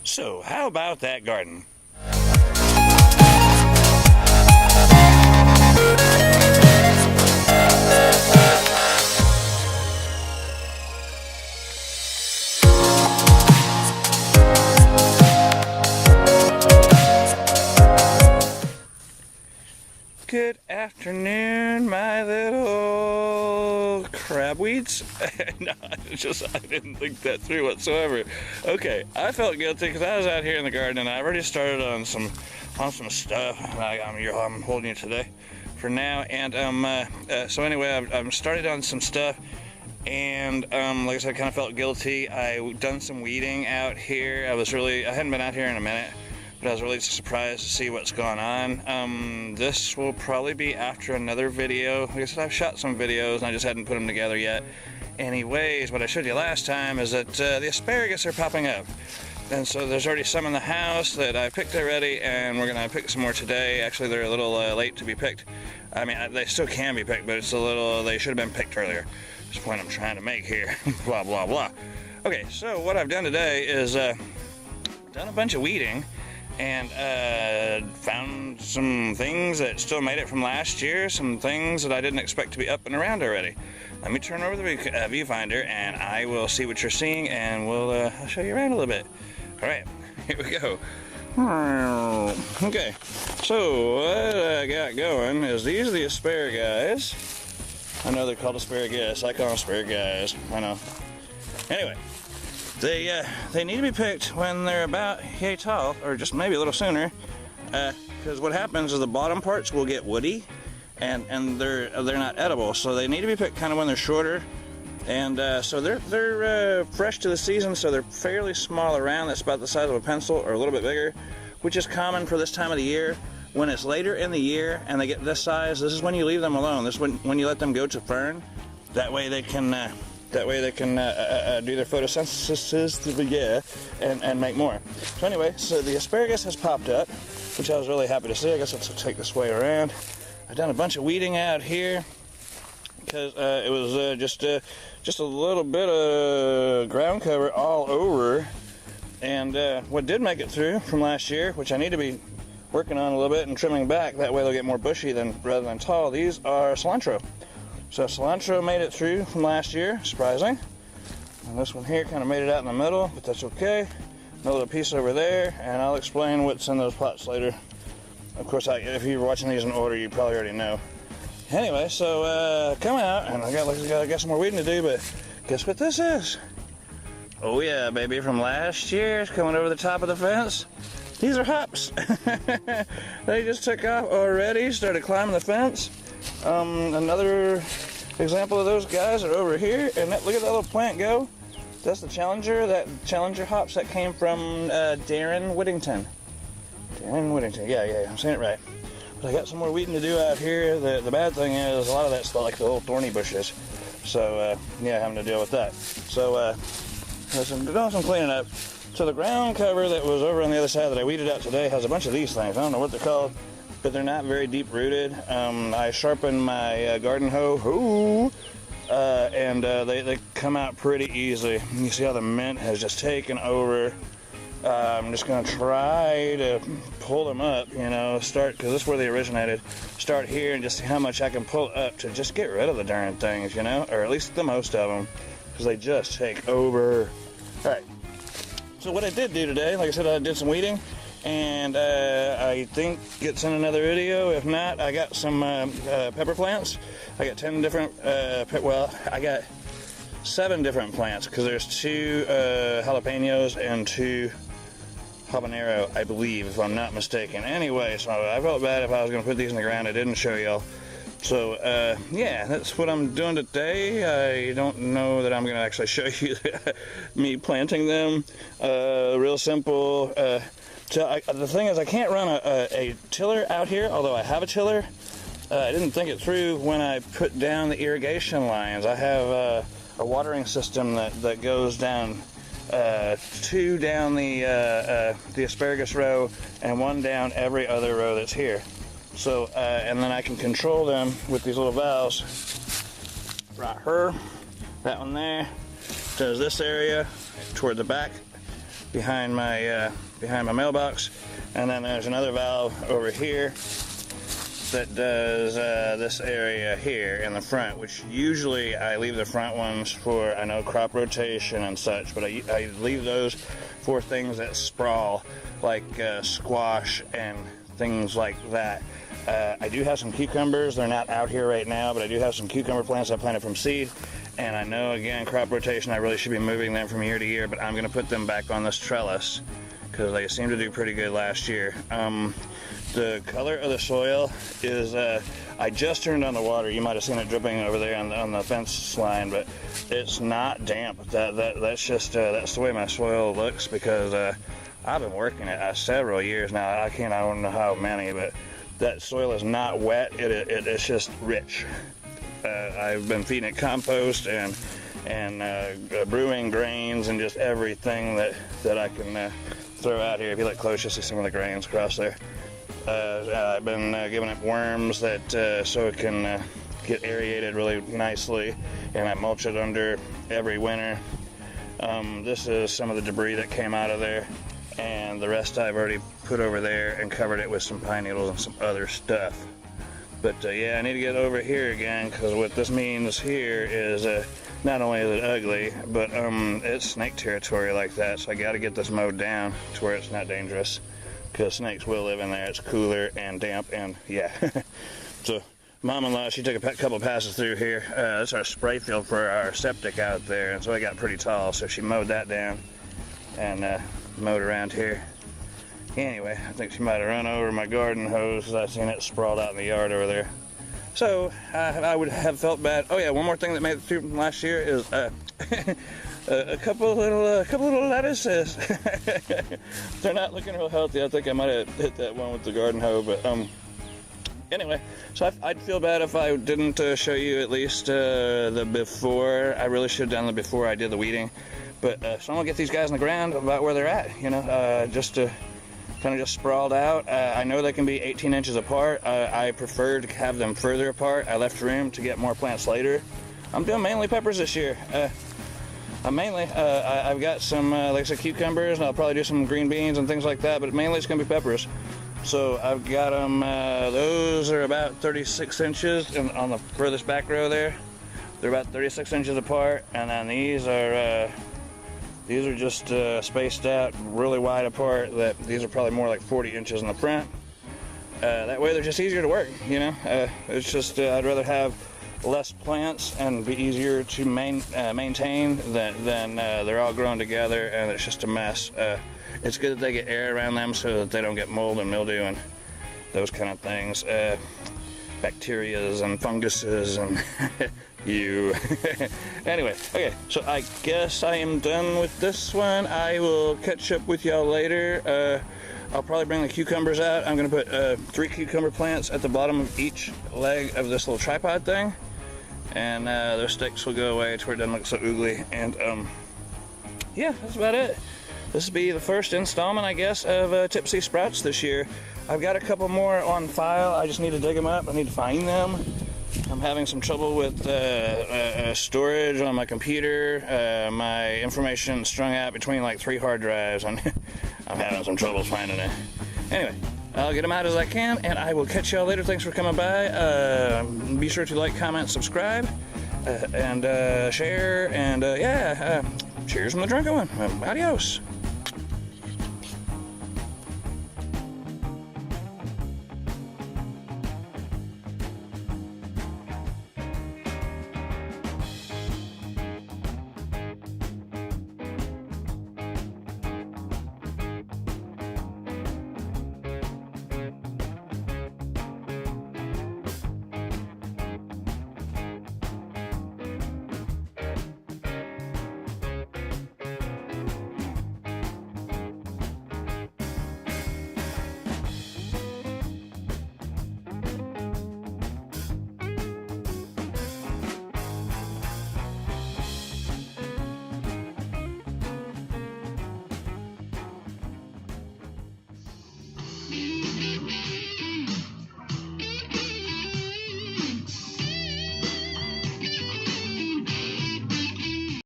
So, how about that garden? Good afternoon, my little crabweeds. No, I didn't think that through whatsoever. Okay, I felt guilty because I was out here in the garden and I already started on some stuff. I'm holding you today for now, and so anyway, I've started on some stuff, and like I said, I kind of felt guilty. I done some weeding out here. I hadn't been out here in a minute, but I was really surprised to see what's going on. This will probably be after another video. Like I said, I've shot some videos and I just hadn't put them together yet. Anyways, what I showed you last time is that the asparagus are popping up. And so there's already some in the house that I picked already, and we're gonna pick some more today. Actually, they're a little late to be picked. I mean, they still can be picked, but they should have been picked earlier. That's the point I'm trying to make here. Blah, blah, blah. Okay, so what I've done today is done a bunch of weeding, and found some things that still made it from last year, some things that I didn't expect to be up and around already. Let me turn over the viewfinder and I will see what you're seeing, and I'll show you around a little bit. Alright, here we go. Okay, so what I got going is these are the asparagus. I know they're called asparagus, I call them asparagus, I know. Anyway, they need to be picked when they're about yay tall, or just maybe a little sooner, because what happens is the bottom parts will get woody, and they're not edible. So they need to be picked kind of when they're shorter, and so they're fresh to the season, so they're fairly small around. That's about the size of a pencil or a little bit bigger, which is common for this time of the year. When it's later in the year and they get this size, this is when you leave them alone. This is when you let them go to fern. That way they can. Do their photosynthesis, and make more. So anyway, so the asparagus has popped up, which I was really happy to see. I guess let's take this way around. I've done a bunch of weeding out here because it was just a little bit of ground cover all over. And what did make it through from last year, which I need to be working on a little bit and trimming back, that way they'll get more bushy rather than tall. These are cilantro. So cilantro made it through from last year, surprising. And this one here kind of made it out in the middle, but that's okay. Another little piece over there, and I'll explain what's in those pots later. Of course, if you're watching these in order, you probably already know. Anyway, so come out, and I got some more weeding to do, but guess what this is? Oh yeah, baby, from last year, it's coming over the top of the fence. These are hops. They just took off already, started climbing the fence. Another example of those guys are over here, and look at that little plant go. That's the Challenger hops that came from Darren Whittington. Darren Whittington, yeah, I'm saying it right. But I got some more weeding to do out here. The bad thing is a lot of that's like the little thorny bushes. So yeah, having to deal with that. So doing some cleaning up. So the ground cover that was over on the other side that I weeded out today has a bunch of these things. I don't know what they're called, but they're not very deep rooted. I sharpened my garden hoe, and they come out pretty easily. You see how the mint has just taken over. I'm just gonna try to pull them up, because this is where they originated. Start here and just see how much I can pull up to just get rid of the darn things, or at least the most of them, because they just take over. All right. So what I did do today, like I said, I did some weeding. And I think it's in another video. If not, I got some pepper plants. I got 10 different, I got 7 different plants, because there's 2 jalapenos and 2 habanero, I believe, if I'm not mistaken. Anyway, so I felt bad if I was going to put these in the ground. I didn't show y'all. So, yeah, that's what I'm doing today. I don't know that I'm going to actually show you me planting them. Real simple. The thing is, I can't run a tiller out here, although I have a tiller. I didn't think it through when I put down the irrigation lines. I have a watering system that goes down 2 down the asparagus row and 1 down every other row that's here. So, and then I can control them with these little valves. Right here, that one there, does this area toward the back behind my mailbox, and then there's another valve over here that does this area here in the front, which usually I leave the front ones for, I know, crop rotation and such, but I leave those for things that sprawl, like squash and things like that. I do have some cucumbers. They're not out here right now, but I do have some cucumber plants I planted from seed, and I know, again, crop rotation, I really should be moving them from year to year, but I'm going to put them back on this trellis because they seem to do pretty good last year. The color of the soil is, I just turned on the water. You might have seen it dripping over there on the fence line, but it's not damp. That's just, that's the way my soil looks because I've been working it several years now. I don't know how many, but that soil is not wet. It's just rich. I've been feeding it compost and brewing grains and just everything that I can throw out here. If you look close, you'll see some of the grains across there. I've been giving it worms that so it can get aerated really nicely, and I mulch it under every winter. This is some of the debris that came out of there, and the rest I've already put over there and covered it with some pine needles and some other stuff. But yeah, I need to get over here again, because what this means here is not only is it ugly, but it's snake territory like that, so I got to get this mowed down to where it's not dangerous, because snakes will live in there. It's cooler and damp, and yeah. So mom-in-law, she took a couple passes through here. That's our spray field for our septic out there, and so it got pretty tall, so she mowed that down and mowed around here. Anyway, I think she might have run over my garden hose because I seen it sprawled out in the yard over there. So I would have felt bad. Oh yeah, one more thing that made it through from last year is a couple little lettuces. They're not looking real healthy. I think I might have hit that one with the garden hoe, but anyway, so I'd feel bad if I didn't show you at least the before. I really should have done the before I did the weeding, but so I'm gonna get these guys in the ground about where they're at, you know, just to kind of just sprawled out. I know they can be 18 inches apart. I prefer to have them further apart. I left room to get more plants later. I'm doing mainly peppers this year. I've got some, like I said, cucumbers, and I'll probably do some green beans and things like that, but mainly it's going to be peppers. So I've got them, those are about 36 inches on the furthest back row there. They're about 36 inches apart, and then these are just spaced out really wide apart. These are probably more like 40 inches in the front. That way they're just easier to work, you know. It's just, I'd rather have less plants and be easier to maintain than they're all grown together and it's just a mess. It's good that they get air around them so that they don't get mold and mildew and those kind of things. Bacterias and funguses and you. Anyway, okay, so I guess I am done with this one. I will catch up with y'all later. I'll probably bring the cucumbers out. I'm going to put 3 cucumber plants at the bottom of each leg of this little tripod thing, and those sticks will go away to where it doesn't look so oogly. And yeah, that's about it. This will be the first installment, I guess, of Tipsy Sprouts this year. I've got a couple more on file. I just need to dig them up. I need to find them. I'm having some trouble with storage on my computer. My information strung out between like 3 hard drives, and I'm having some trouble finding it. Anyway, I'll get them out as I can, and I will catch y'all later. Thanks for coming by. Be sure to like, comment, subscribe, and share, and yeah, cheers from the Drunkinone. Adios.